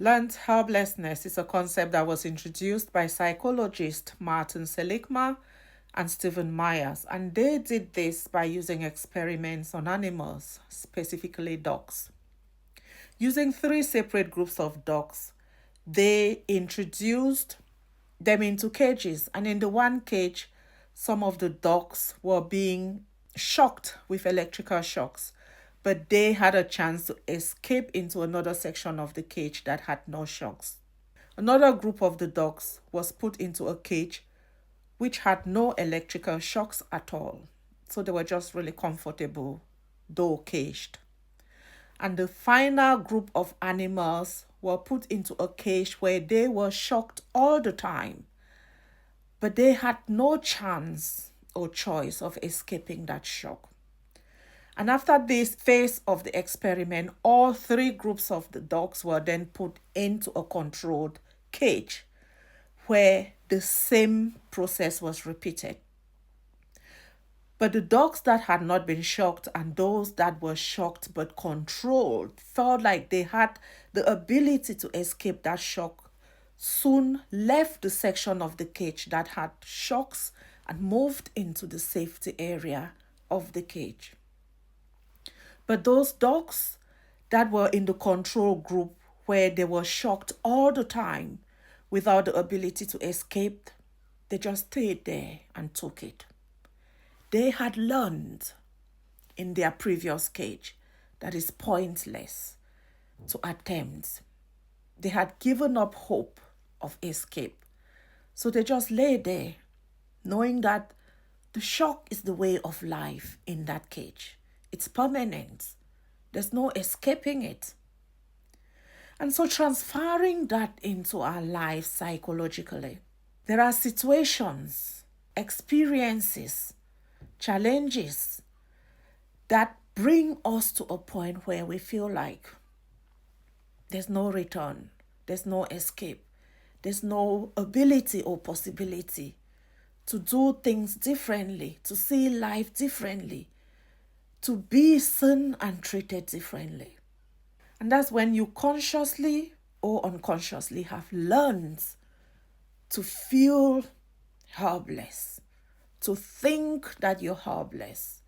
Learned helplessness is a concept that was introduced by psychologist Martin Seligman and Stephen Myers, and they did this by using experiments on animals, specifically dogs. Using three separate groups of dogs, they introduced them into cages, and in the one cage, some of the dogs were being shocked with electrical shocks, but they had a chance to escape into another section of the cage that had no shocks. Another group of the dogs was put into a cage which had no electrical shocks at all, so they were just really comfortable, though caged. And the final group of animals were put into a cage where they were shocked all the time, but they had no chance or choice of escaping that shock. And after this phase of the experiment, all three groups of the dogs were then put into a controlled cage where the same process was repeated. But the dogs that had not been shocked and those that were shocked but controlled felt like they had the ability to escape that shock, soon left the section of the cage that had shocks and moved into the safety area of the cage. But those dogs that were in the control group where they were shocked all the time without the ability to escape, they just stayed there and took it. They had learned in their previous cage that it's pointless to attempt. They had given up hope of escape. So they just lay there, knowing that the shock is the way of life in that cage. It's permanent. There's no escaping it. And so transferring that into our lives psychologically, there are situations, experiences, challenges that bring us to a point where we feel like there's no return, there's no escape, there's no ability or possibility to do things differently, to see life differently, to be seen and treated differently. And that's when you consciously or unconsciously have learned to feel helpless, to think that you're helpless,